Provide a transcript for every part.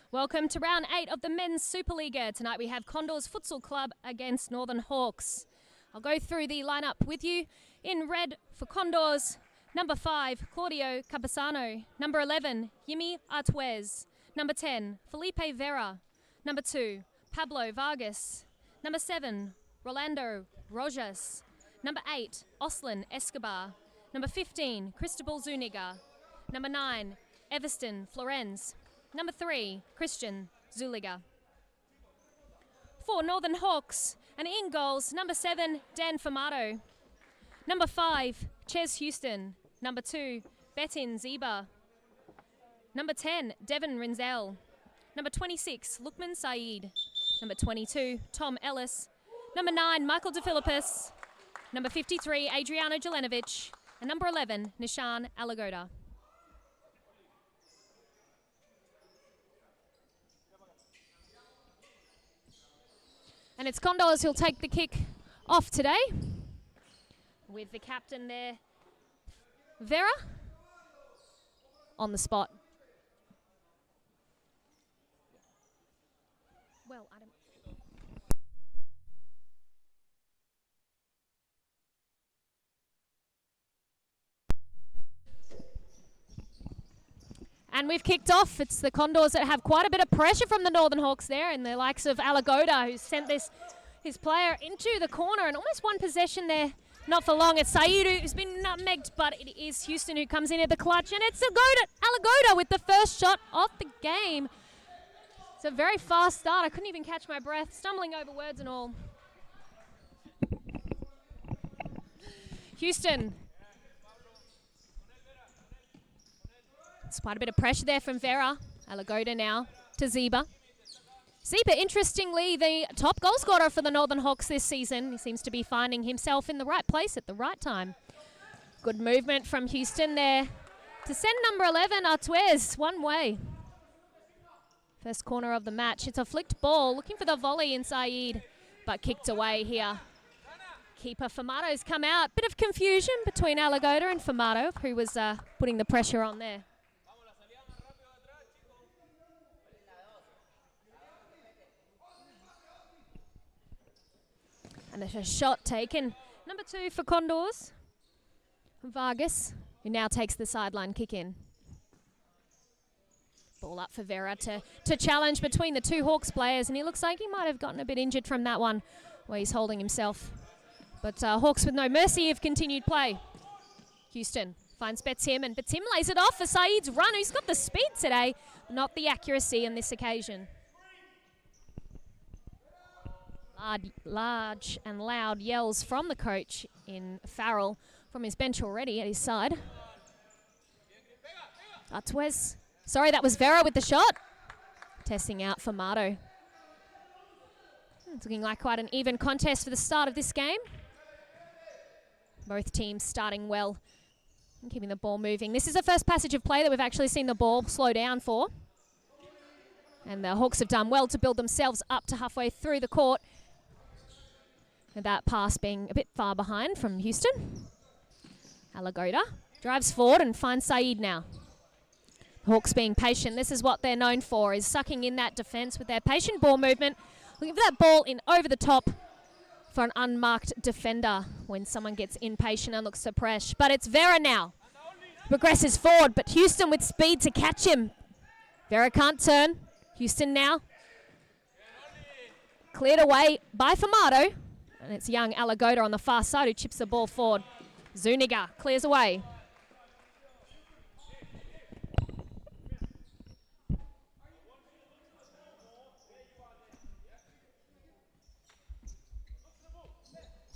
Welcome to round 8 of the Men's Supa-Liga. Tonight we have Condors Futsal Club against Northern Hawks. I'll go through the lineup with you. In red for Condors, number 5, Claudio Capasano. Number 11, Yimi Artuez. Number 10, Felipe Vera. Number 2, Pablo Vargas. Number 7, Rolando Rojas. Number 8, Oslin Escobar. Number 15, Cristobal Zuniga. Number 9, Everston Florenz. Number 3, Christian Zuliga. For Northern Hawks, and in goals, number 7, Dan Formato. Number 5, Ches Houston. Number 2, Betin Ziba. Number 10, Devon Rinzel. Number 26, Luqman Sayyed. Number 22, Tom Ellis. Number 9, Michael De Philippis. Number 53, Adriano Jelenovic. And number 11, Nishan Alagoda. And it's Condors who'll take the kick off today, with the captain there, Vera, on the spot. Well, I don't... And we've kicked off. It's the Condors that have quite a bit of pressure from the Northern Hawks there, and the likes of Alagoda, who's sent his player into the corner, and almost one possession there. Not for long. It's Sayyid who's been nutmegged, but it is Houston who comes in at the clutch, and it's Alagoda with the first shot of the game. It's a very fast start. I couldn't even catch my breath, stumbling over words and all. Houston. It's quite a bit of pressure there from Vera. Alagoda now to Ziba. Ziba, interestingly, the top goal scorer for the Northern Hawks this season. He seems to be finding himself in the right place at the right time. Good movement from Houston there to send number 11, Artuez, one way. First corner of the match. It's a flicked ball, looking for the volley in Sayyid, but kicked away here. Keeper Formato's come out. Bit of confusion between Alagoda and Formato, who was putting the pressure on there. And there's a shot taken. Number 2 for Condors, Vargas, who now takes the sideline kick in. Ball up for Vera to challenge between the two Hawks players, and he looks like he might have gotten a bit injured from that one where he's holding himself. But Hawks with no mercy have continued play. Houston finds Betim, and Betim lays it off for Saeed's run, who's got the speed today, not the accuracy on this occasion. Large and loud yells from the coach in Farrell from his bench already at his side. Artuez. Sorry, that was Vera with the shot. Testing out Formato. It's looking like quite an even contest for the start of this game. Both teams starting well and keeping the ball moving. This is the first passage of play that we've actually seen the ball slow down for. And the Hawks have done well to build themselves up to halfway through the court. And that pass being a bit far behind from Houston. Alagoda drives forward and finds Sayyid now. Hawks being patient. This is what they're known for, is sucking in that defence with their patient ball movement. Looking for that ball in over the top for an unmarked defender when someone gets impatient and looks to press. But it's Vera now. Progresses forward, but Houston with speed to catch him. Vera can't turn. Houston now. Cleared away by Formato. And it's young Alagoda on the far side who chips the ball forward. Zuniga clears away.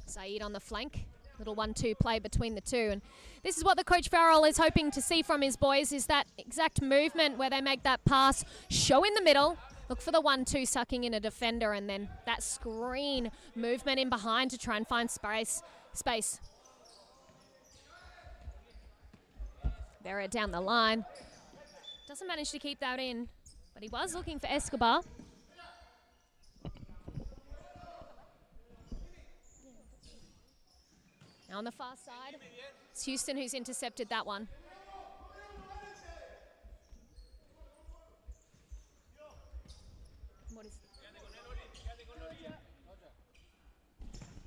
Sayyid on the flank. Little 1-2 play between the two. And this is what the coach Farrell is hoping to see from his boys, is that exact movement where they make that pass, show in the middle, look for the 1-2 sucking in a defender, and then that screen movement in behind to try and find space. Vera down the line. Doesn't manage to keep that in, but he was looking for Escobar. Now on the far side, it's Houston who's intercepted that one.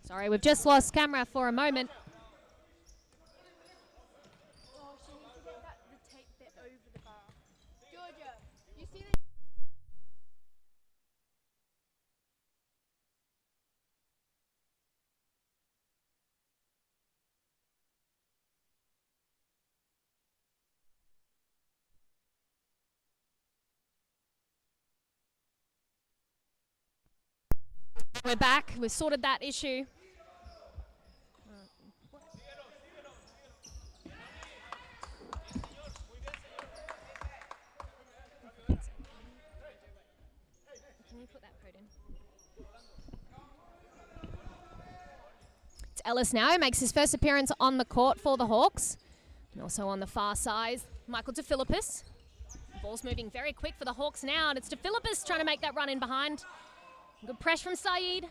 Sorry, we've just lost camera for a moment. We're back. We've sorted that issue. Can you put that code in? It's Ellis now. He makes his first appearance on the court for the Hawks. And also on the far side, Michael De Philippis. The ball's moving very quick for the Hawks now, and it's De Philippis trying to make that run in behind. Good pressure from Sayyed.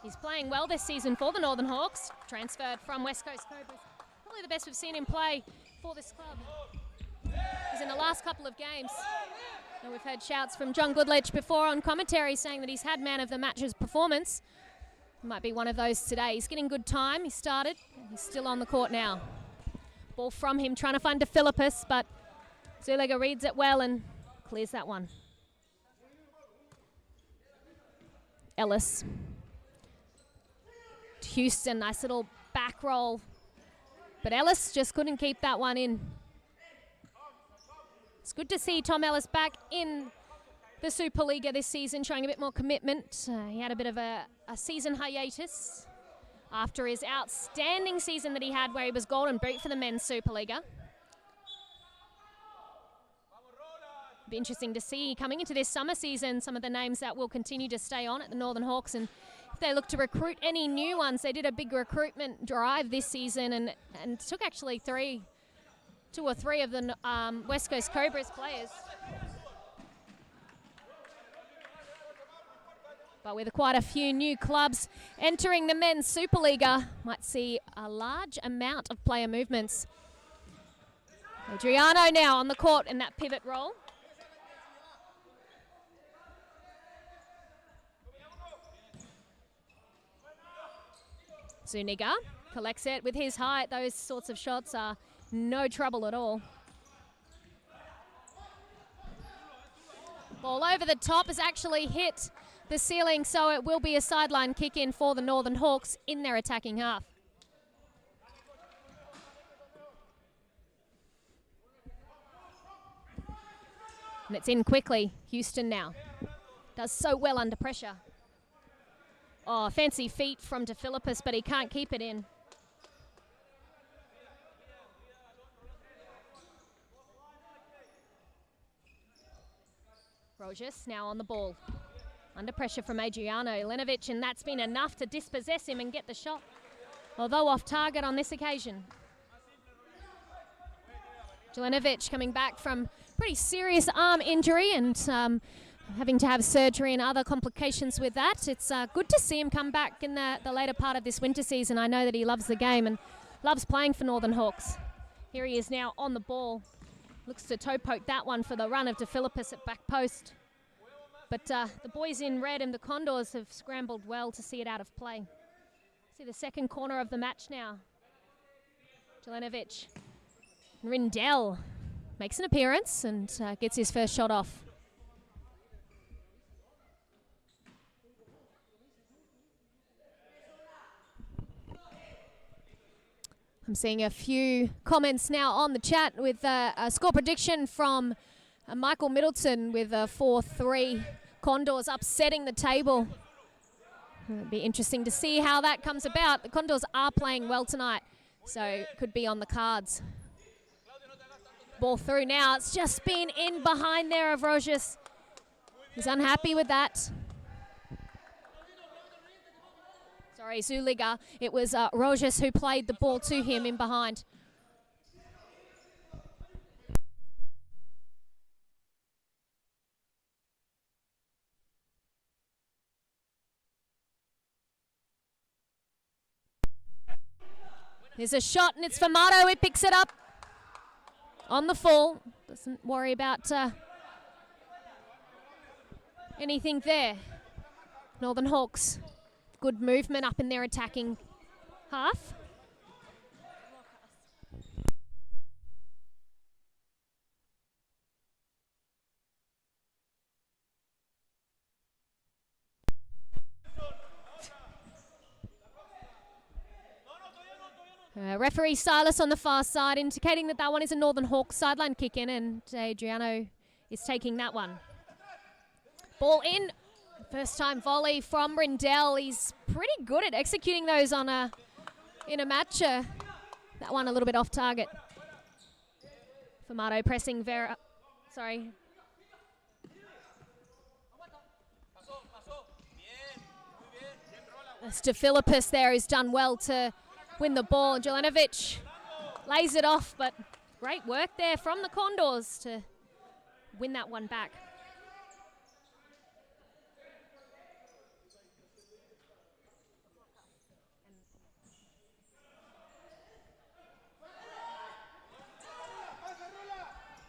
He's playing well this season for the Northern Hawks. Transferred from West Coast Cobras. Probably the best we've seen him play for this club. He's in the last couple of games. And we've heard shouts from John Goodledge before on commentary saying that he's had man of the match's performance. Might be one of those today. He's getting good time. He started. And he's still on the court now. Ball from him, trying to find De Philippis, but Supa-Liga reads it well and clears that one. Ellis. Houston, nice little back roll. But Ellis just couldn't keep that one in. It's good to see Tom Ellis back in the Supa-Liga this season, showing a bit more commitment. He had a bit of a season hiatus after his outstanding season that he had where he was golden boot for the men's Supa-Liga. Be interesting to see coming into this summer season some of the names that will continue to stay on at the Northern Hawks, and if they look to recruit any new ones. They did a big recruitment drive this season and took actually two or three of the West Coast Cobras players. But with quite a few new clubs entering the men's Supa-Liga, might see a large amount of player movements. Adriano now on the court in that pivot role. Zuniga collects it with his height. Those sorts of shots are no trouble at all. Ball over the top has actually hit the ceiling, so it will be a sideline kick in for the Northern Hawks in their attacking half. And it's in quickly. Houston now does so well under pressure. Oh, fancy feet from De Philippis, but he can't keep it in. Rojas now on the ball. Under pressure from Adriano Lenovic, and that's been enough to dispossess him and get the shot, although off target on this occasion. Jelenovic coming back from pretty serious arm injury and having to have surgery and other complications with that. It's good to see him come back in the later part of this winter season. I know that he loves the game and loves playing for Northern Hawks. Here he is now on the ball. Looks to toe poke that one for the run of De Philippis at back post. But the boys in red and the Condors have scrambled well to see it out of play. See the second corner of the match now. Jelenovic. Rindell makes an appearance and gets his first shot off. I'm seeing a few comments now on the chat with a score prediction from Michael Middleton with a 4-3. Condors upsetting the table. It'll be interesting to see how that comes about. The Condors are playing well tonight, so could be on the cards. Ball through now. It's just been in behind there of Rojas. He's unhappy with that. Sorry, Supa-Liga. It was Rojas who played the ball to him in behind. There's a shot and it's Formato. He picks it up on the full. Doesn't worry about anything there. Northern Hawks good movement up in their attacking half. Referee Silas on the far side, indicating that that one is a Northern Hawks sideline kick in, and Adriano is taking that one. Ball in. First time volley from Rindell. He's pretty good at executing those in a match. That one a little bit off target. Formato pressing Vera. Sorry. Stefilipus there who's done well to win the ball. Jelenovic lays it off, but great work there from the Condors to win that one back.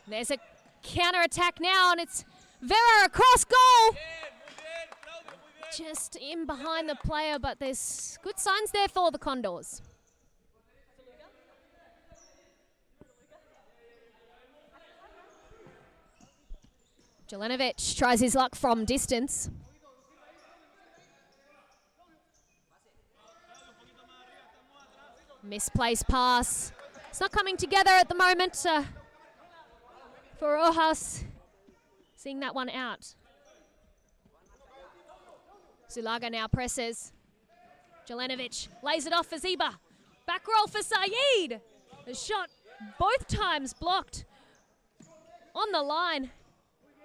There's a counter-attack now, and it's Vera across goal. Just in behind the player, but there's good signs there for the Condors. Jelenovic tries his luck from distance. Misplaced pass. It's not coming together at the moment for Rojas. Seeing that one out. Supa-Liga now presses. Jelenovic lays it off for Ziba. Back roll for Sayyed. The shot both times blocked on the line.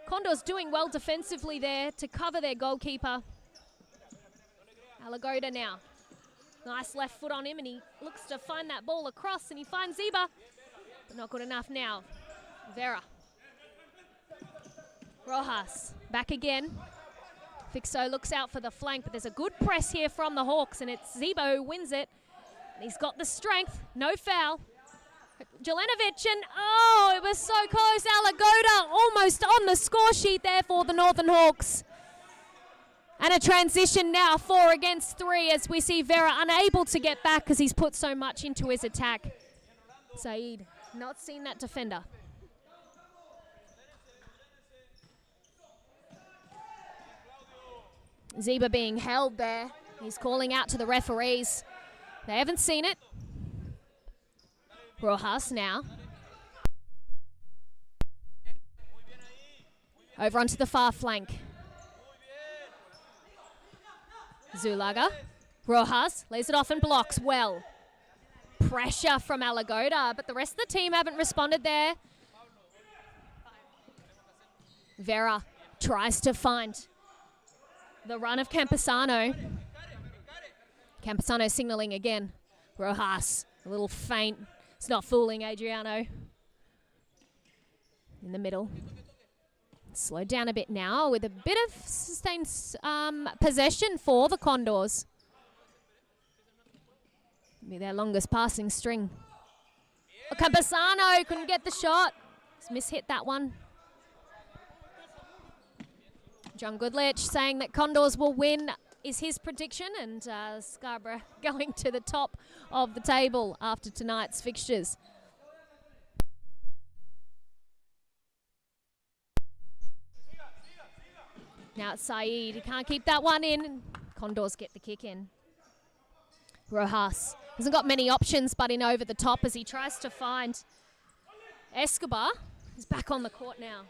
Condors doing well defensively there to cover their goalkeeper. Alagoda now. Nice left foot on him, and he looks to find that ball across, and he finds Ziba, but not good enough now. Vera. Rojas back again. Fixo looks out for the flank, but there's a good press here from the Hawks, and it's Ziba who wins it. And he's got the strength, no foul. Jelenovic, and oh, it was so close. Alagoda almost on the score sheet there for the Northern Hawks. And a transition now, 4 against 3, as we see Vera unable to get back because he's put so much into his attack. Sayyed, not seen that defender. Ziba being held there. He's calling out to the referees. They haven't seen it. Rojas now. Over onto the far flank. Supa-Liga. Rojas lays it off and blocks well. Pressure from Alagoda, but the rest of the team haven't responded there. Vera tries to find the run of Campesano. Campesano signaling again. Rojas, a little feint. It's not fooling Adriano. In the middle. Slowed down a bit now with a bit of sustained possession for the Condors. Be their longest passing string. Oh, Campesano couldn't get the shot. He's mishit that one. John Goodlich saying that Condors will win is his prediction, and Scarborough going to the top of the table after tonight's fixtures. Now it's Sayyed. He can't keep that one in. Condors get the kick in. Rojas hasn't got many options, but in over the top as he tries to find Escobar. He's back on the court now.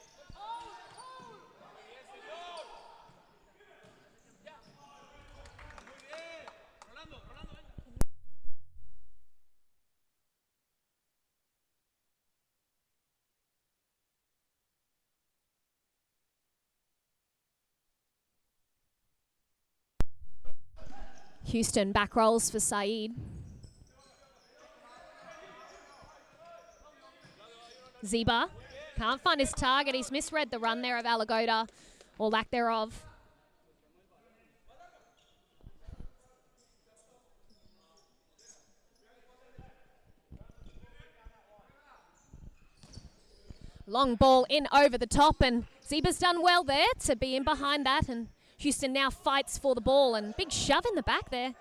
Houston back rolls for Sayyed. Ziba can't find his target. He's misread the run there of Alagoda, or lack thereof. Long ball in over the top, and Ziba's done well there to be in behind that and Houston now fights for the ball, and big shove in the back there.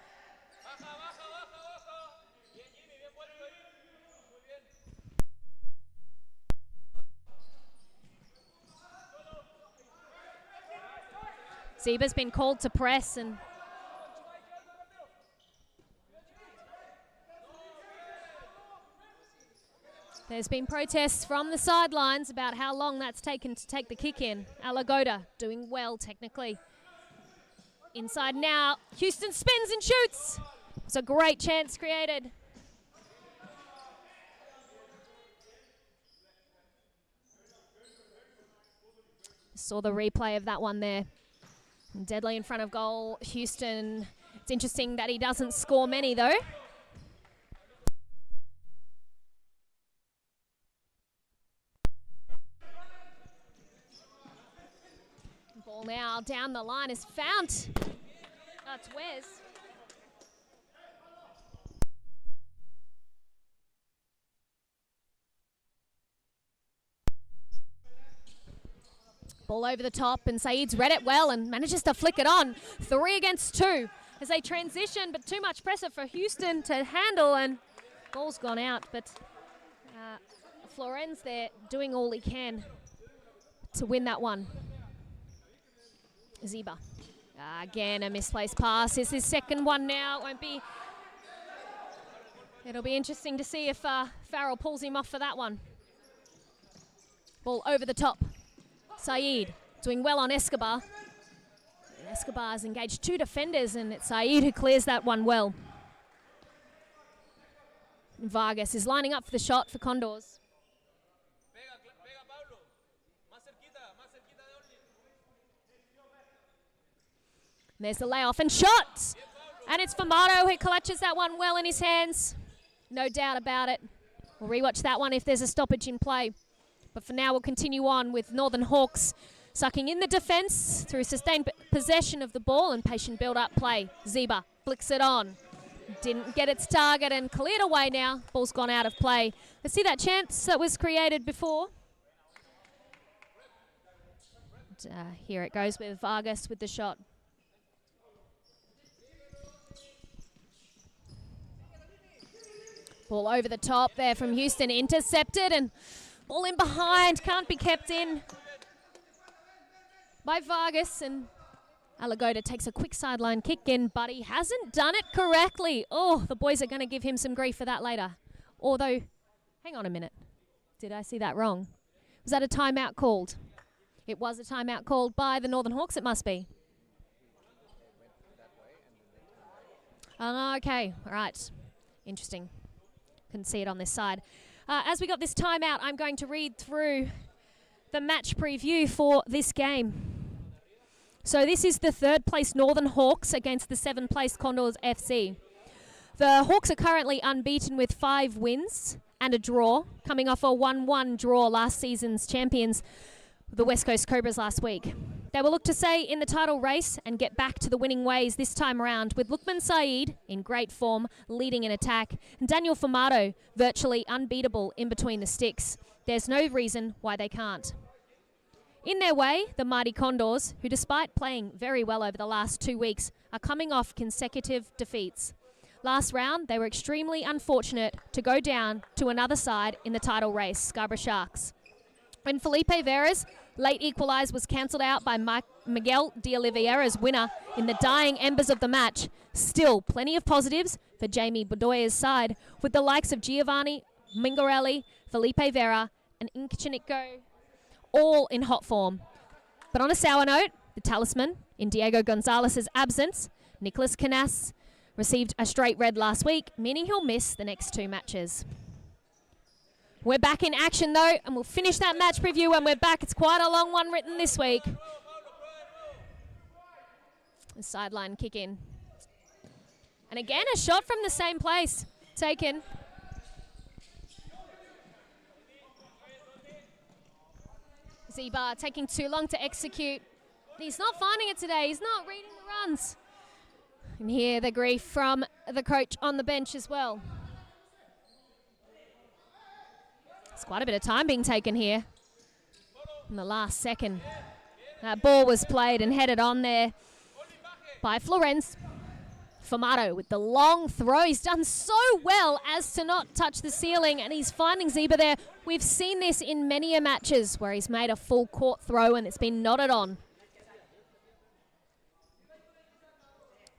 Zeba's been called to press, and there's been protests from the sidelines about how long that's taken to take the kick in. Alagoda doing well technically. Inside now, Houston spins and shoots. It's a great chance created. Saw the replay of that one there. Deadly in front of goal, Houston. It's interesting that he doesn't score many though. Ball now down the line is found. That's Wes. Ball over the top, and Sayyed's read it well and manages to flick it on. 3 against 2 as they transition, but too much pressure for Houston to handle, and ball's gone out. But Florenz there doing all he can to win that one. Zeba. Again, a misplaced pass. It's his second one now. It'll be interesting to see if Farrell pulls him off for that one. Ball over the top. Sayyed doing well on Escobar. And Escobar's engaged 2 defenders, and it's Sayyed who clears that one well. And Vargas is lining up for the shot for Condors. And there's the layoff and shot! And it's Formato who clutches that one well in his hands. No doubt about it. We'll rewatch that one if there's a stoppage in play. But for now, we'll continue on with Northern Hawks sucking in the defence through sustained possession of the ball and patient build-up play. Zeba flicks it on. Didn't get its target and cleared away now. Ball's gone out of play. Let's see that chance that was created before. And, here it goes with Vargas with the shot. Ball over the top there from Houston, intercepted, and ball in behind, can't be kept in by Vargas, and Alagoda takes a quick sideline kick in, but he hasn't done it correctly. Oh, the boys are going to give him some grief for that later. Although, hang on a minute. Did I see that wrong? Was that a timeout called? It was a timeout called by the Northern Hawks, it must be. Oh, okay, all right. Interesting. Couldn't see it on this side. As we got this timeout, I'm going to read through the match preview for this game. So this is the 3rd place Northern Hawks against the 7th place Condors FC. The Hawks are currently unbeaten with 5 wins and a draw, coming off a 1-1 draw last season's champions, the West Coast Cobras, last week. They will look to stay in the title race and get back to the winning ways this time around, with Luqman Sayyed in great form, leading in attack, and Daniel Formato virtually unbeatable in between the sticks. There's no reason why they can't. In their way, the mighty Condors, who despite playing very well over the last 2 weeks, are coming off consecutive defeats. Last round, they were extremely unfortunate to go down to another side in the title race, Scarborough Sharks. When Felipe Vera's late equaliser was cancelled out by Miguel De Oliveira's winner in the dying embers of the match, still plenty of positives for Jamie Bedoya's side, with the likes of Giovanni Migliorelli, Felipe Vera, and Ignacio all in hot form. But on a sour note, the talisman, in Diego Gonzalez's absence, Nicolas Kinast, received a straight red last week, meaning he'll miss the next 2 matches. We're back in action though, and we'll finish that match preview when we're back. It's quite a long one written this week. The sideline kick in. And again, a shot from the same place taken. Zeba taking too long to execute. He's not finding it today. He's not reading the runs. And here the grief from the coach on the bench as well. There's quite a bit of time being taken here in the last second. Ball was played and headed on there by Florence. Formato with the long throw. He's done so well as to not touch the ceiling, and he's finding Ziba there. We've seen this in many a matches where he's made a full court throw and it's been nodded on.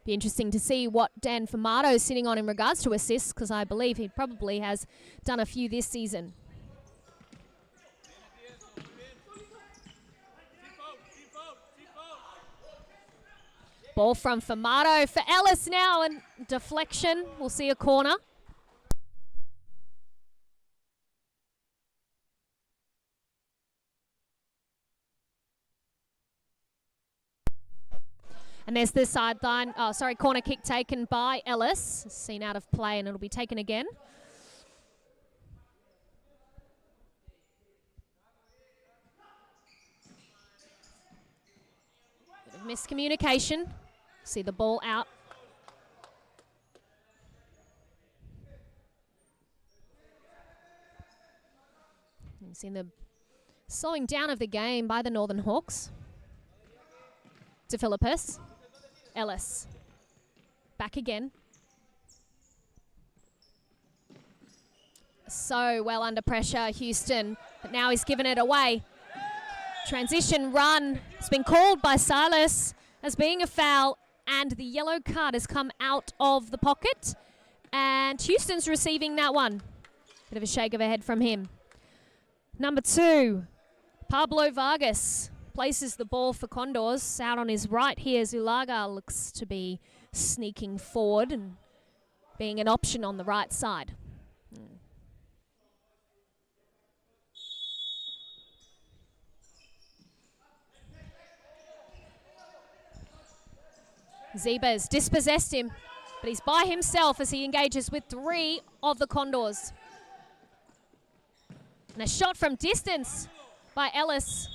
Be interesting to see what Dan Formato is sitting on in regards to assists, because I believe he probably has done a few this season. Ball from Formato for Ellis now, and deflection. We'll see a corner. And there's the sideline, corner kick taken by Ellis. Seen out of play, and it'll be taken again. Bit of miscommunication. See the ball out. You've seen the slowing down of the game by the Northern Hawks. To Philippus. Ellis. Back again. So well under pressure, Houston. But now he's given it away. Transition run. It's been called by Silas as being a foul, and the yellow card has come out of the pocket. And Houston's receiving that one. Bit of a shake of a head from him. Number 2, Pablo Vargas places the ball for Condors. Out on his right here, Zulaga looks to be sneaking forward and being an option on the right side. Zeba's dispossessed him, but he's by himself as he engages with 3 of the Condors. And a shot from distance by Ellis.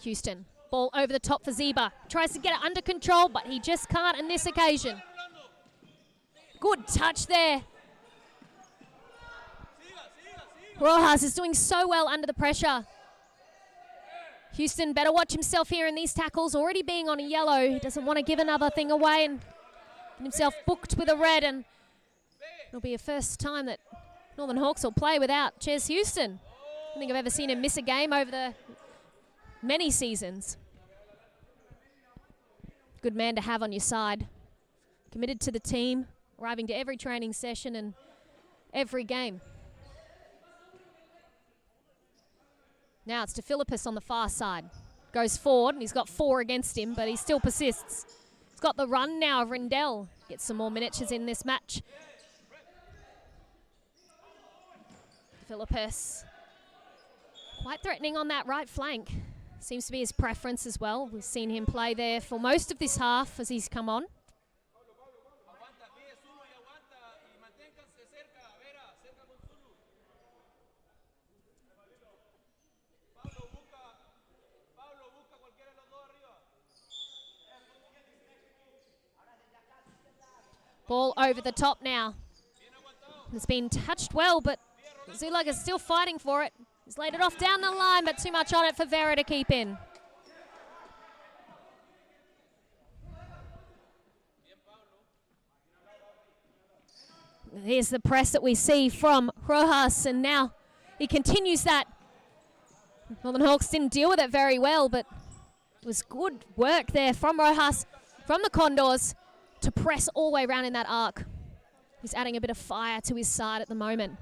Houston, ball over the top for Zeba. Tries to get it under control, but he just can't on this occasion. Good touch there. Rojas is doing so well under the pressure. Houston better watch himself here in these tackles, already being on a yellow. He doesn't want to give another thing away and get himself booked with a red, and it'll be a first time that Northern Hawks will play without Ches Houston. I don't think I've ever seen him miss a game over the many seasons. Good man to have on your side. Committed to the team, arriving to every training session and every game. Now it's to Philippus on the far side. Goes forward, and he's got 4 against him, but he still persists. He's got the run now of Rindell. Gets some more miniatures in this match. Philippus, quite threatening on that right flank. Seems to be his preference as well. We've seen him play there for most of this half as he's come on. Ball over the top now. It's been touched well, but Zulaga is still fighting for it. He's laid it off down the line, but too much on it for Vera to keep in. Here's the press that we see from Rojas, and now he continues that. Northern Hawks didn't deal with it very well, but it was good work there from Rojas, from the Condors, to press all the way around in that arc. He's adding a bit of fire to his side at the moment.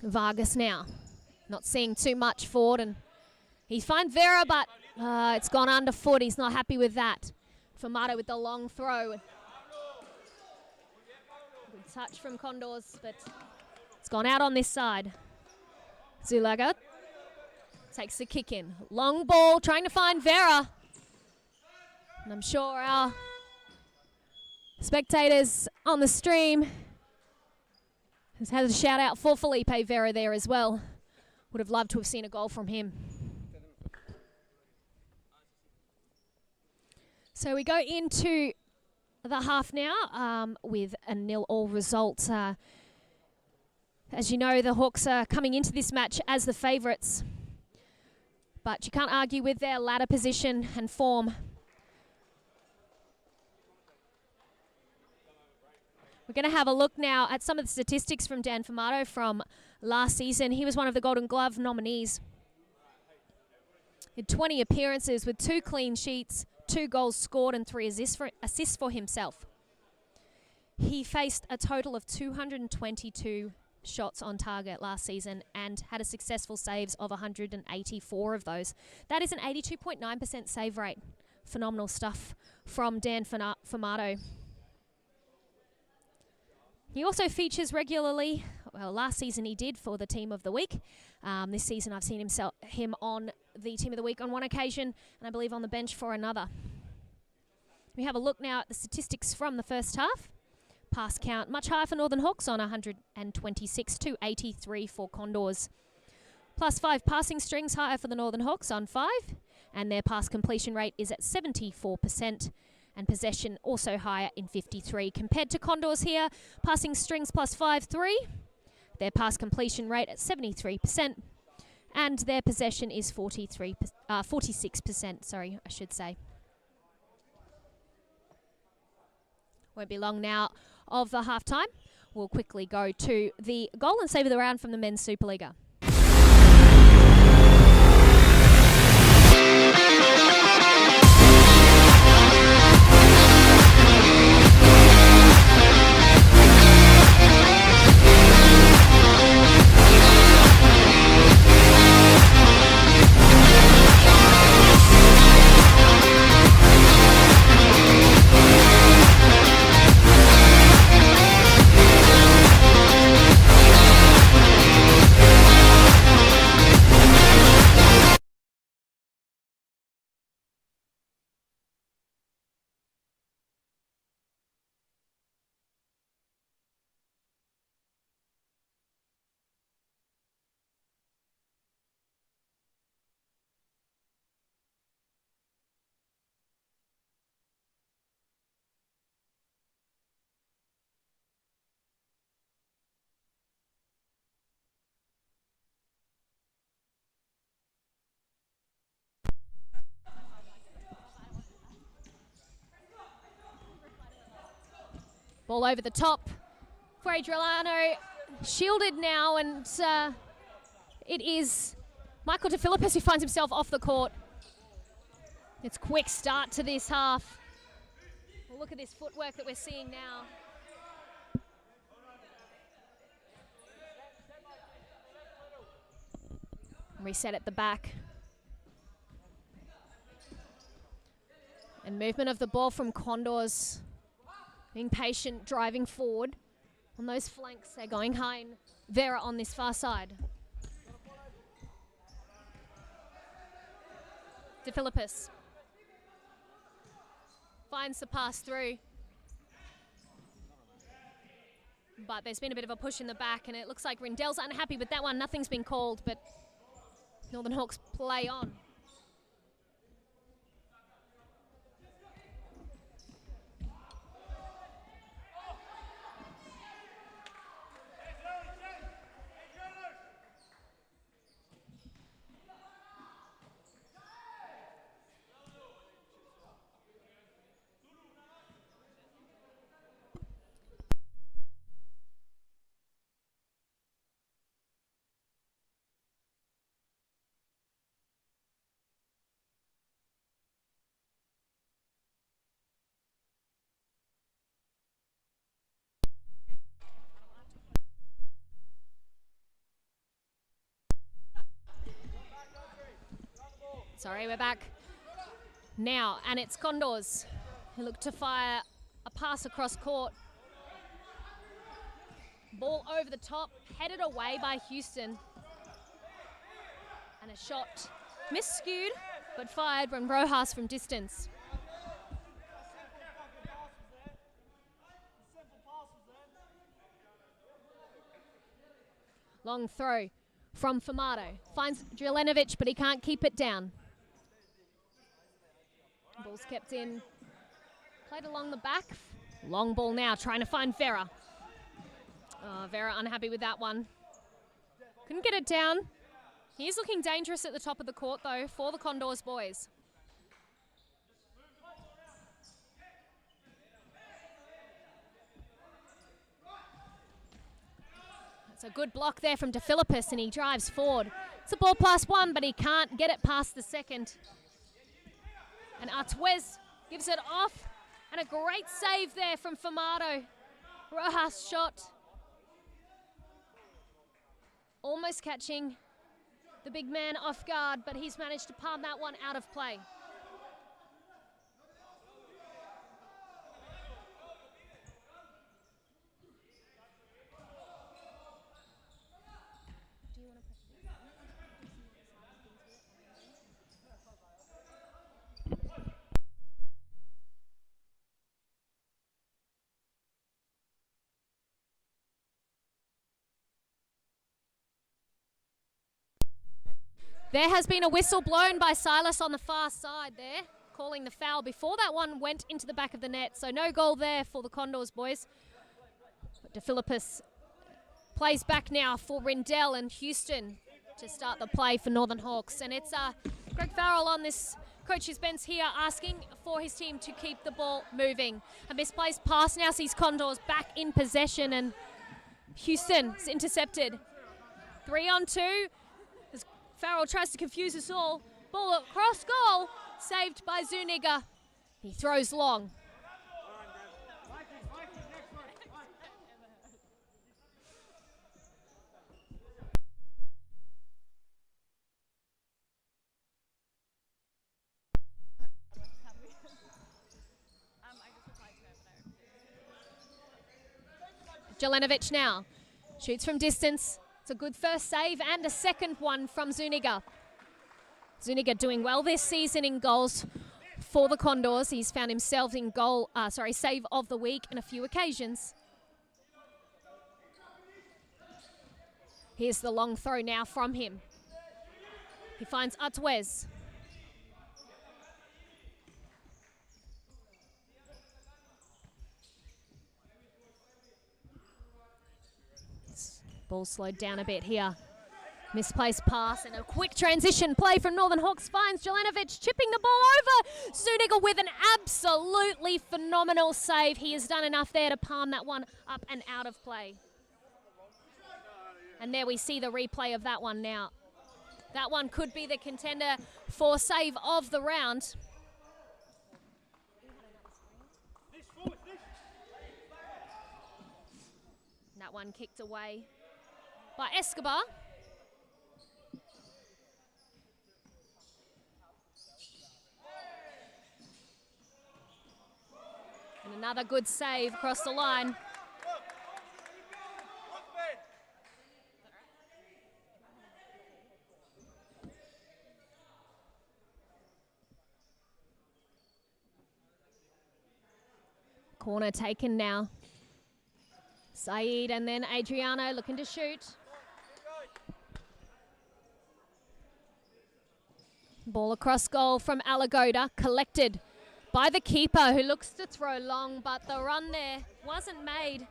Vargas now, not seeing too much forward, and he finds Vera, but it's gone underfoot. He's not happy with that. Formato with the long throw. Good touch from Condors, but it's gone out on this side. Zulaga takes the kick in. Long ball, trying to find Vera. And I'm sure our spectators on the stream has had a shout out for Felipe Vera there as well. Would have loved to have seen a goal from him. So we go into the half now with a 0-0 result. As you know, the Hawks are coming into this match as the favourites, but you can't argue with their ladder position and form. We're going to have a look now at some of the statistics from Dan Formato from last season. He was one of the Golden Glove nominees. He had 20 appearances with 2 clean sheets, 2 goals scored and 3 assists for himself. He faced a total of 222 shots on target last season and had a successful saves of 184 of those. That is an 82.9% save rate. Phenomenal stuff from Dan Formato. He also features regularly. Well, last season he did for the Team of the Week. This season I've seen him on the Team of the Week on one occasion, and I believe on the bench for another. We have a look now at the statistics from the first half. Pass count much higher for Northern Hawks on 126 to 83 for Condors. +5 passing strings higher for the Northern Hawks on 5, and their pass completion rate is at 74%. And possession also higher in 53. Compared to Condors here, passing strings +5, 3. Their pass completion rate at 73%. And their possession is 46%, sorry, I should say. Won't be long now of the halftime. We'll quickly go to the goal and save of the round from the Men's Superliga. Ball over the top for Adriano. Shielded now, and it is Michael De Filippis who finds himself off the court. It's a quick start to this half. Well, look at this footwork that we're seeing now. Reset at the back. And movement of the ball from Condors. Being patient, driving forward. On those flanks, they're going high, and Vera on this far side. De Filippis finds the pass through. But there's been a bit of a push in the back, and it looks like Rindell's unhappy with that one. Nothing's been called, but Northern Hawks play on. Sorry, we're back now, and it's Condors who look to fire a pass across court. Ball over the top, headed away by Houston. And a shot miscued, but fired from Rojas from distance. Long throw from Formato. Finds Jelenovic, but he can't keep it down. Ball's kept in Played along the back. Long ball now, trying to find Vera. Oh, Vera unhappy with that one. Couldn't get it down. He's looking dangerous at the top of the court, though, for the Condors boys. It's a good block there from De Philippis, and he drives forward. It's a ball past one, but he can't get it past the second. And Artuez gives it off, and a great save there from Formato. Rojas shot. Almost catching the big man off guard, but he's managed to palm that one out of play. There has been a whistle blown by Silas on the far side there, calling the foul before that one went into the back of the net. So no goal there for the Condors boys. But De Philippis plays back now for Rindell and Houston to start the play for Northern Hawks. And it's Greg Farrell on this coach's bench here asking for his team to keep the ball moving. A misplaced pass now sees Condors back in possession, and Houston is intercepted. 3-on-2. Farrell tries to confuse us all. Ball across goal, saved by Zuniga. He throws long. Jelenovic now shoots from distance. It's a good first save and a second one from Zuniga. Zuniga doing well this season in goals for the Condors. He's found himself in save of the week on a few occasions. Here's the long throw now from him. He finds Artuez. Ball slowed down a bit here. Misplaced pass and a quick transition play from Northern Hawks finds Jelenovic chipping the ball over. Zuniga with an absolutely phenomenal save. He has done enough there to palm that one up and out of play. And there we see the replay of that one now. That one could be the contender for save of the round. That one kicked away by Escobar. And another good save across the line. Corner taken now. Sayyed and then Adriano looking to shoot. Ball across goal from Alagoda, collected by the keeper who looks to throw long, but the run there wasn't made.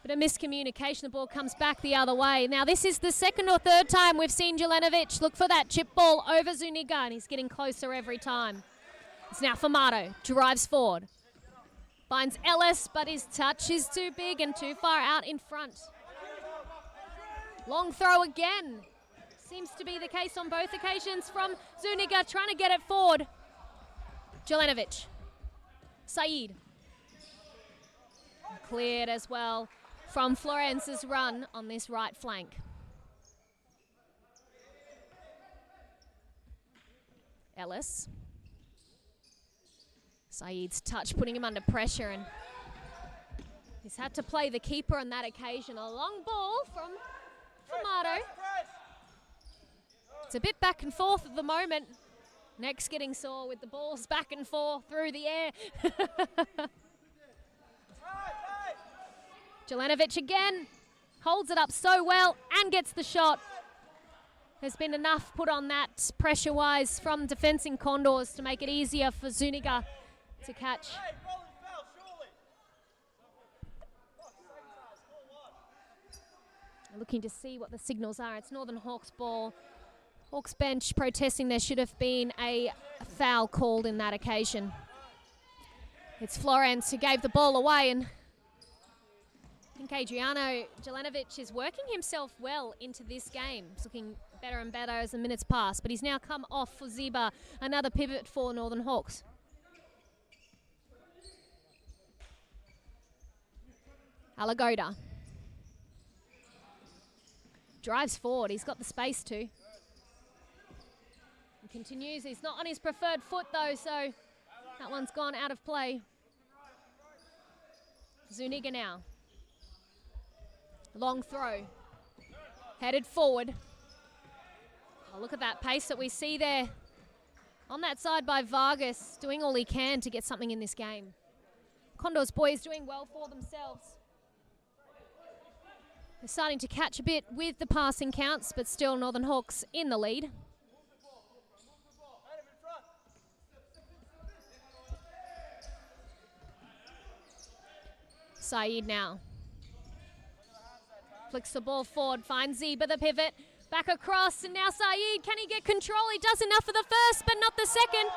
But a miscommunication, the ball comes back the other way. Now this is the second or third time we've seen Jelenovic look for that chip ball over Zuniga, and he's getting closer every time. It's now Formato, drives forward. Finds Ellis, but his touch is too big and too far out in front. Long throw again. Seems to be the case on both occasions from Zuniga, trying to get it forward. Jelenovic. Sayyed. Cleared as well from Florence's run on this right flank. Ellis. Sayyed's touch putting him under pressure, and he's had to play the keeper on that occasion. A long ball from Formato. It's a bit back and forth at the moment. Neck's getting sore with the balls back and forth through the air. Jelenovic again holds it up so well and gets the shot. There's been enough put on that pressure-wise from defending Condors to make it easier for Zuniga to catch. Looking to see what the signals are. It's Northern Hawks ball. Hawks bench protesting there should have been a foul called in that occasion. It's Florence who gave the ball away, and I think Adriano Jelenovic is working himself well into this game. He's looking better and better as the minutes pass, but he's now come off for Ziba, another pivot for Northern Hawks. Alagoda drives forward. He's got the space to. He continues. He's not on his preferred foot though, so that one's gone out of play. Zuniga now. Long throw. Headed forward. Oh, look at that pace that we see there on that side by Vargas, doing all he can to get something in this game. Condors boys doing well for themselves. They're starting to catch a bit with the passing counts, but still Northern Hawks in the lead. Sayyed now. Flicks the ball forward, finds Ziba the pivot. Back across, and now Sayyed, can he get control? He does enough for the first, but not the second.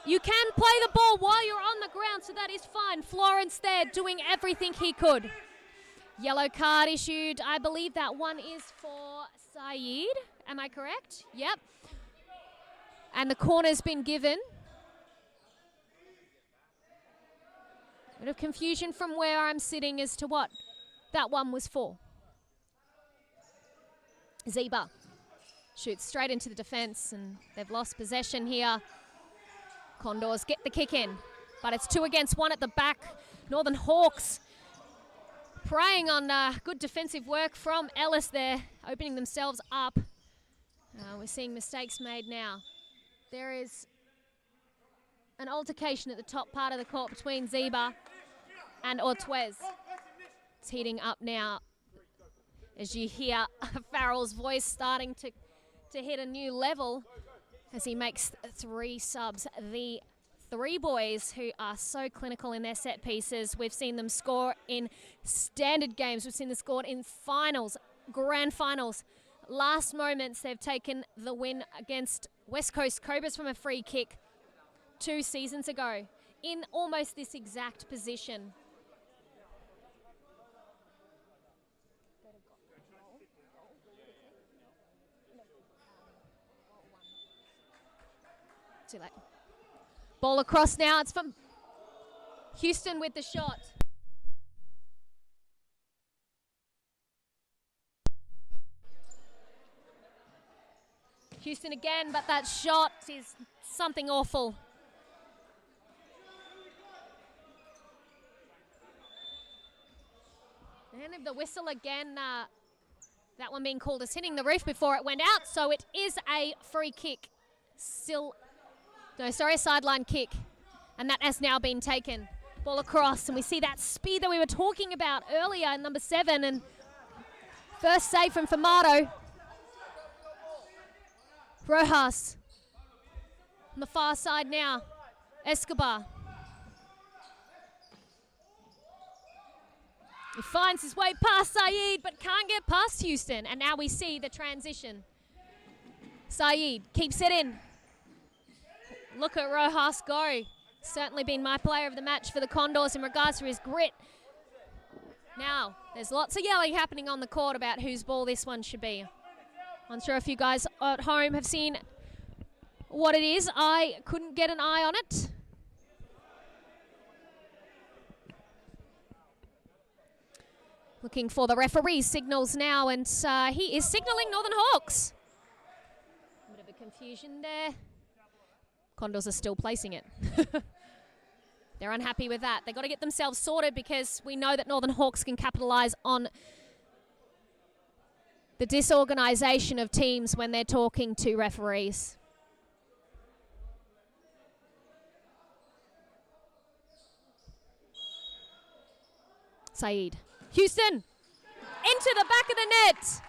You can play the ball while you're on the ground, so that is fine. Florence there doing everything he could. Yellow card issued. I believe that one is for Sayyed. Am I correct? Yep. And the corner's been given. A bit of confusion from where I'm sitting as to what that one was for. Ziba shoots straight into the defence, and they've lost possession here. Condors get the kick in, but it's 2 against 1 at the back. Northern Hawks preying on good defensive work from Ellis there, opening themselves up. We're seeing mistakes made now. There is an altercation at the top part of the court between Ziba and Ortwez. It's heating up now as you hear Farrell's voice starting to hit a new level as he makes 3 subs. The 3 boys who are so clinical in their set pieces. We've seen them score in standard games. We've seen them score in finals, grand finals. Last moments, they've taken the win against West Coast Cobras from a free kick 2 seasons ago in almost this exact position. Too late. Ball across now. It's from Houston with the shot. Houston again, but that shot is something awful. And the whistle again. That one being called as hitting the roof before it went out, so it is a free kick. A sideline kick, and that has now been taken. Ball across, and we see that speed that we were talking about earlier in number 7, and first save from Formato. Rojas on the far side now. Escobar. He finds his way past Sayyed, but can't get past Houston, and now we see the transition. Sayyed keeps it in. Look at Rojas go. Certainly been my player of the match for the Condors in regards to his grit. Now, there's lots of yelling happening on the court about whose ball this one should be. I'm sure if you guys at home have seen what it is. I couldn't get an eye on it. Looking for the referee's signals now, and he is signalling Northern Hawks. A bit of a confusion there. Condors are still placing it. They're unhappy with that. They've got to get themselves sorted because we know that Northern Hawks can capitalise on the disorganisation of teams when they're talking to referees. Sayyed. Houston into the back of the net.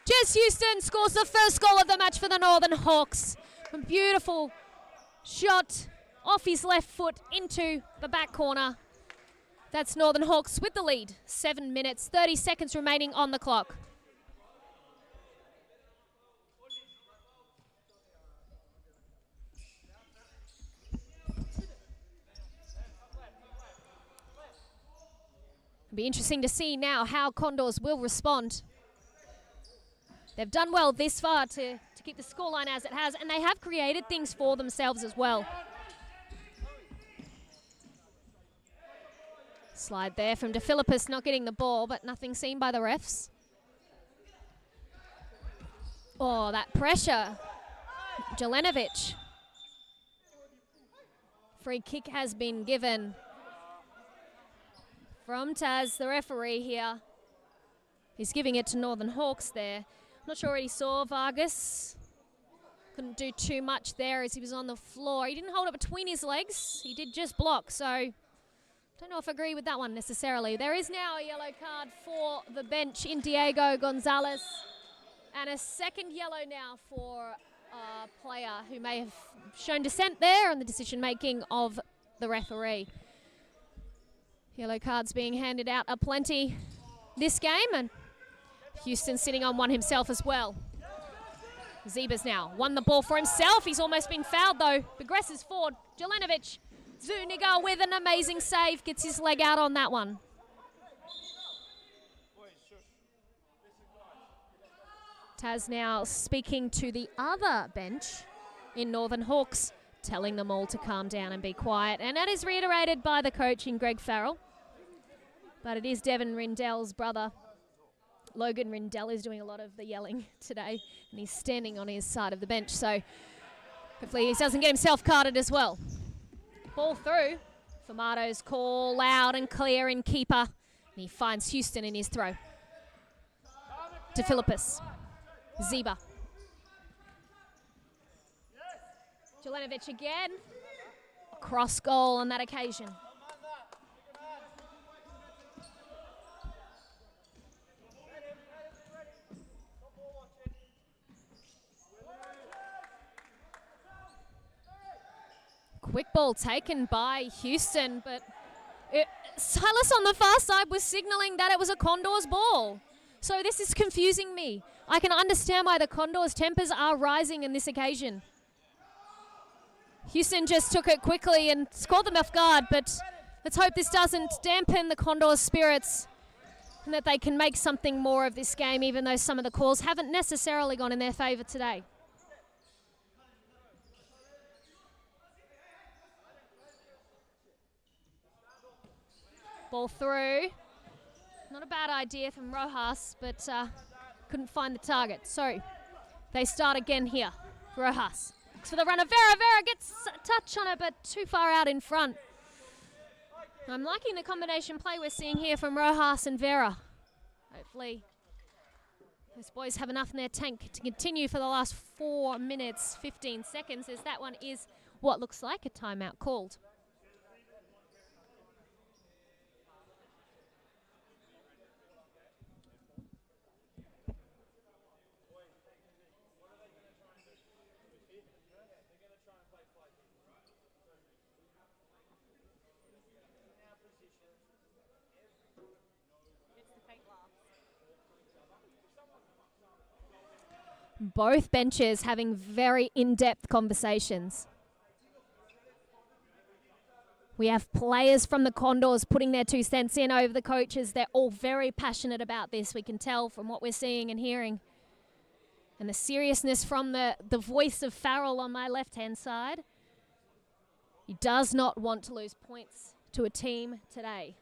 Jess Houston scores the first goal of the match for the Northern Hawks. A beautiful shot off his left foot into the back corner. That's Northern Hawks with the lead. 7 minutes, 30 seconds remaining on the clock. It'll be interesting to see now how Condors will respond. They've done well this far to keep the scoreline as it has, and they have created things for themselves as well. Slide there from De Philippis, not getting the ball, but nothing seen by the refs. Oh, that pressure. Jelenovic. Free kick has been given from Taz, the referee here. He's giving it to Northern Hawks there. Not sure what he saw, Vargas. Couldn't do too much there as he was on the floor. He didn't hold it between his legs. He did just block, so don't know if I agree with that one necessarily. There is now a yellow card for the bench in Diego Gonzalez. And a second yellow now for a player who may have shown dissent there on the decision-making of the referee. Yellow cards being handed out aplenty this game, and Houston sitting on one himself as well. Zebas now won the ball for himself. He's almost been fouled though. Progresses forward. Jelenovic. Zuniga with an amazing save. Gets his leg out on that one. Taz now speaking to the other bench in Northern Hawks, telling them all to calm down and be quiet. And that is reiterated by the coach in Greg Farrell. But it is Devon Rindell's brother. Logan Rindell is doing a lot of the yelling today, and he's standing on his side of the bench, so hopefully he doesn't get himself carded as well. Ball through. Formato's call loud and clear in keeper, and he finds Houston in his throw. De Philippis. Zeba. Jelenovic again. A cross goal on that occasion. Quick ball taken by Houston, but Silas on the far side was signalling that it was a Condors ball. So this is confusing me. I can understand why the Condors' tempers are rising in this occasion. Houston just took it quickly and caught them off guard, but let's hope this doesn't dampen the Condors' spirits and that they can make something more of this game, even though some of the calls haven't necessarily gone in their favour today. Ball through. Not a bad idea from Rojas, but couldn't find the target. So they start again here. Rojas looks for the runner. Vera gets a touch on it, but too far out in front. I'm liking the combination play we're seeing here from Rojas and Vera. Hopefully these boys have enough in their tank to continue for the last 4 minutes, 15 seconds, as that one is what looks like a timeout called. Both benches having very in-depth conversations. We have players from the Condors putting their 2 cents in over the coaches. They're all very passionate about this. We can tell from what we're seeing and hearing. And the seriousness from the voice of Farrell on my left-hand side. He does not want to lose points to a team today.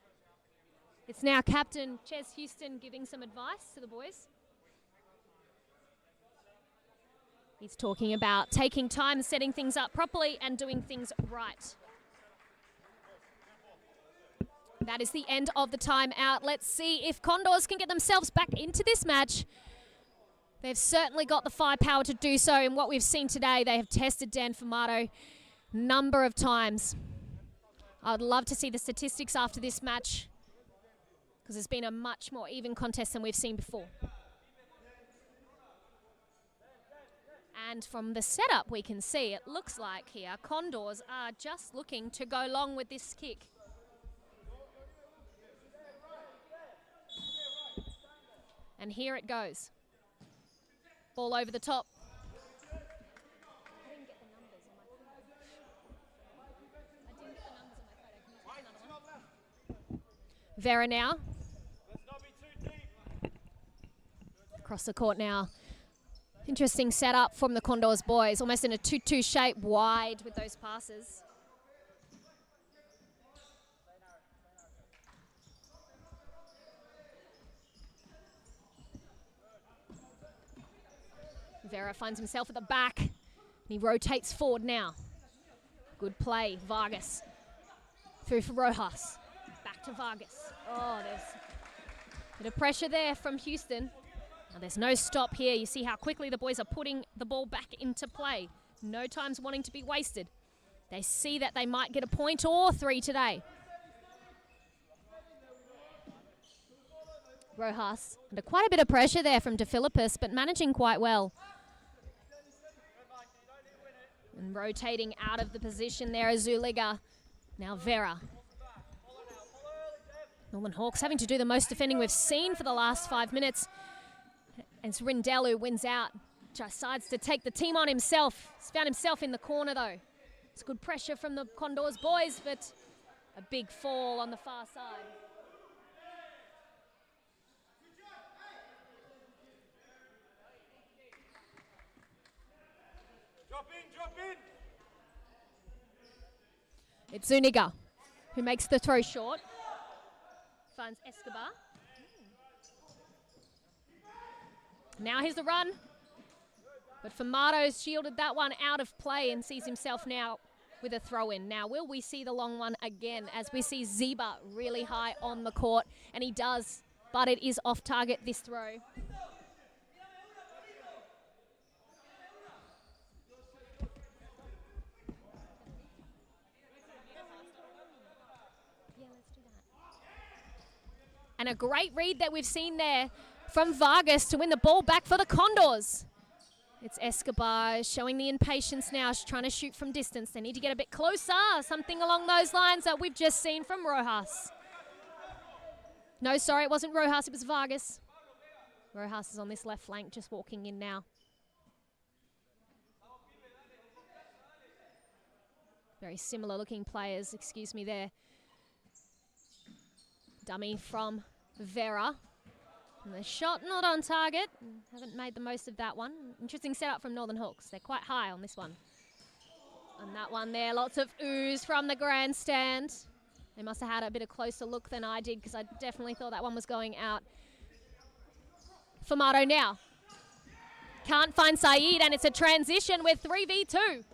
It's now Captain Ches Houston giving some advice to the boys. He's talking about taking time, setting things up properly, and doing things right. That is the end of the timeout. Let's see if Condors can get themselves back into this match. They've certainly got the firepower to do so. In what we've seen today, they have tested Dan Formato a number of times. I would love to see the statistics after this match, because it's been a much more even contest than we've seen before. And from the setup we can see, it looks like here Condors are just looking to go long with this kick. And here it goes. Ball over the top. Vera now. Across the court now. Interesting setup from the Condors boys. Almost in a 2-2 shape, wide with those passes. Vera finds himself at the back. And he rotates forward now. Good play, Vargas. Through for Rojas. Back to Vargas. Oh, there's a bit of pressure there from Houston. Now there's no stop here. You see how quickly the boys are putting the ball back into play. No time's wanting to be wasted. They see that they might get a point or 3 today. Rojas under quite a bit of pressure there from De Philippis, but managing quite well. And rotating out of the position there is Zuliga. Now Vera. Northern Hawks having to do the most defending we've seen for the last 5 minutes. And it's Rindell who wins out. Decides to take the team on himself. He's found himself in the corner though. It's good pressure from the Condors boys, but a big fall on the far side. Drop in. It's Zuniga who makes the throw short. Finds Escobar. Now here's the run. But Formato's shielded that one out of play and sees himself now with a throw in. Now, will we see the long one again as we see Ziba really high on the court? And he does, but it is off target this throw. And a great read that we've seen there from Vargas to win the ball back for the Condors. It's Escobar showing the impatience now, trying to shoot from distance. They need to get a bit closer, something along those lines that we've just seen from Rojas. No, sorry, it wasn't Rojas, it was Vargas. Rojas is on this left flank, just walking in now. Very similar looking players, excuse me there. Dummy from Vera. And the shot not on target. Haven't made the most of that one. Interesting setup from Northern Hawks. They're quite high on this one. And that one there, lots of ooze from the grandstand. They must have had a bit of closer look than I did because I definitely thought that one was going out. Formato now. Can't find Sayyed and it's a transition with 3v2.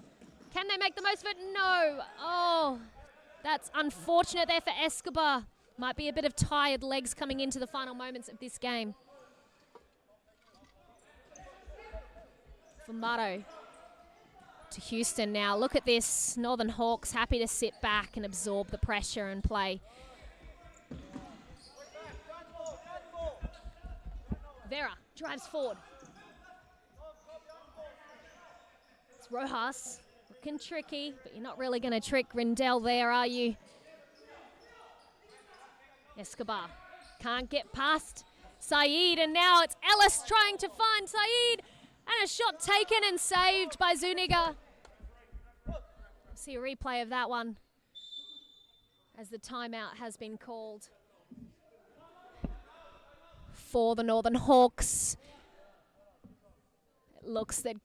Can they make the most of it? No. Oh, that's unfortunate there for Escobar. Might be a bit of tired legs coming into the final moments of this game. Formato to Houston now. Look at this. Northern Hawks happy to sit back and absorb the pressure and play. Vera drives forward. It's Rojas. Looking tricky, but you're not really going to trick Rindell there, are you? Escobar can't get past Sayyed, and now it's Ellis trying to find Sayyed, and a shot taken and saved by Zuniga. See a replay of that one as the timeout has been called for the Northern Hawks. It looks that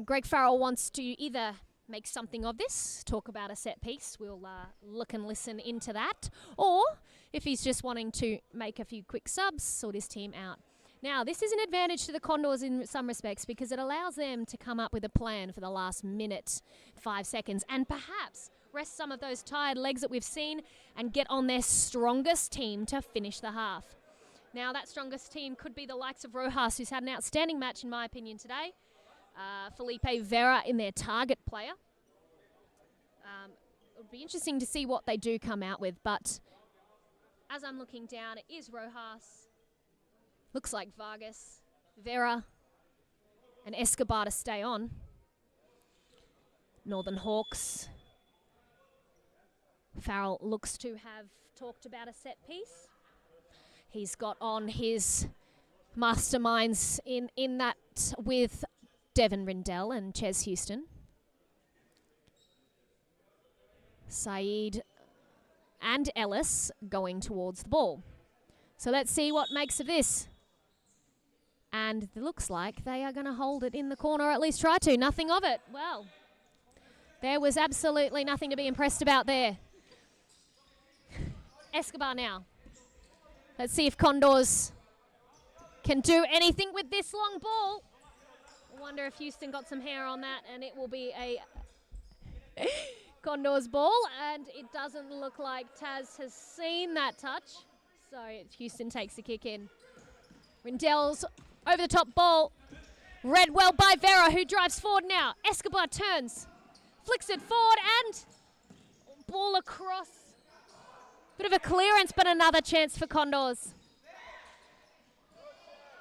Greg Farrell wants to either make something of this, talk about a set piece, we'll look and listen into that, or if he's just wanting to make a few quick subs, sort his team out. Now, this is an advantage to the Condors in some respects because it allows them to come up with a plan for the last minute, 5 seconds, and perhaps rest some of those tired legs that we've seen and get on their strongest team to finish the half. Now, that strongest team could be the likes of Rojas, who's had an outstanding match, in my opinion, today. Felipe Vera in their target player. It'll be interesting to see what they do come out with, but as I'm looking down, it is Rojas. Looks like Vargas, Vera, and Escobar to stay on. Northern Hawks. Farrell looks to have talked about a set piece. He's got on his masterminds in that with Devon Rindell and Ches Houston. Sayyed and Ellis going towards the ball. So let's see what makes of this. And it looks like they are going to hold it in the corner, or at least try to. Nothing of it. Well, there was absolutely nothing to be impressed about there. Escobar now. Let's see if Condors can do anything with this long ball. I wonder if Houston got some hair on that, and it will be a Condors ball, and it doesn't look like Taz has seen that touch. So Houston takes the kick in. Rindell's over the top ball. Read well by Vera, who drives forward now. Escobar turns, flicks it forward, and ball across. Bit of a clearance, but another chance for Condors.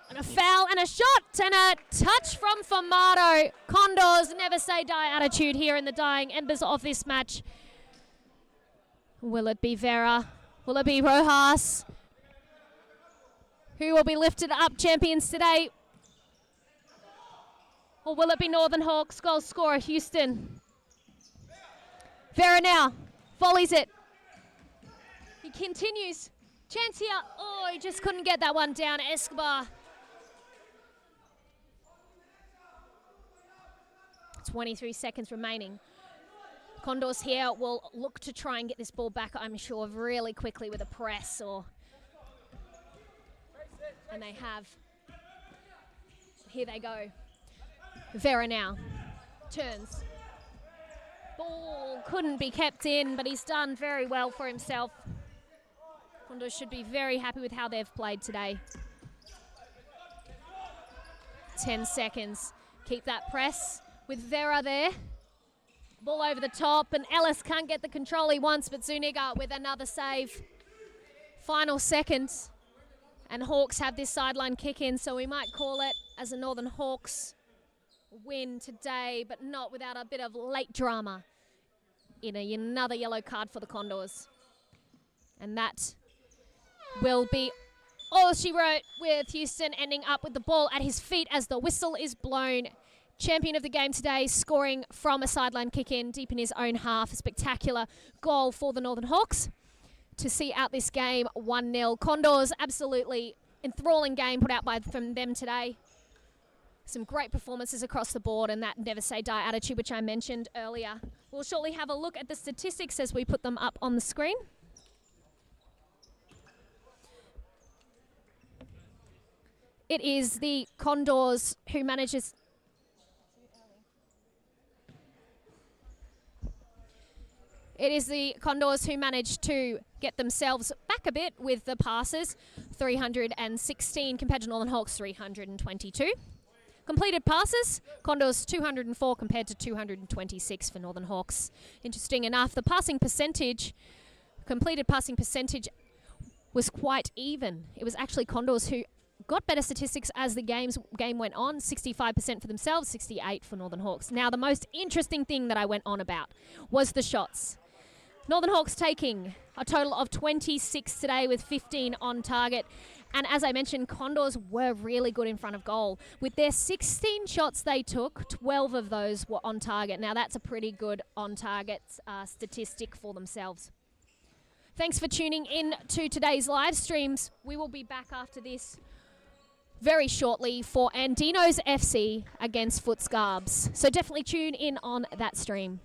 And a foul and a shot and a touch from Formato. Condors never say die attitude here in the dying embers of this match. Will it be Vera? Will it be Rojas? Who will be lifted up champions today? Or will it be Northern Hawks goal scorer Houston? Vera now volleys it. He continues. Chance here. Oh, he just couldn't get that one down. Escobar. 23 seconds remaining. Condors here will look to try and get this ball back, I'm sure, really quickly with a press or... And they have. Here they go. Vera now. Turns. Ball couldn't be kept in, but he's done very well for himself. Condors should be very happy with how they've played today. 10 seconds. Keep that press with Vera there. Ball over the top, and Ellis can't get the control he wants, but Zuniga with another save. Final seconds. And Hawks have this sideline kick in, so we might call it as a Northern Hawks win today, but not without a bit of late drama in another yellow card for the Condors. And that will be all she wrote, with Houston ending up with the ball at his feet as the whistle is blown. Champion of the game today, scoring from a sideline kick-in deep in his own half. A spectacular goal for the Northern Hawks to see out this game 1-0. Condors, absolutely enthralling game put out from them today. Some great performances across the board, and that never say die attitude, which I mentioned earlier. We'll shortly have a look at the statistics as we put them up on the screen. It is the Condors who manages... It is the Condors who managed to get themselves back a bit with the passes. 316 compared to Northern Hawks 322. Completed passes, Condors 204 compared to 226 for Northern Hawks. Interesting enough, the passing percentage, completed passing percentage was quite even. It was actually Condors who got better statistics as the game went on. 65% for themselves, 68% for Northern Hawks. Now, the most interesting thing that I went on about was the shots. Northern Hawks taking a total of 26 today with 15 on target. And as I mentioned, Condors were really good in front of goal. With their 16 shots they took, 12 of those were on target. Now, that's a pretty good on-target statistic for themselves. Thanks for tuning in to today's live streams. We will be back after this very shortly for Andino's FC against Foot Scarbs. So definitely tune in on that stream.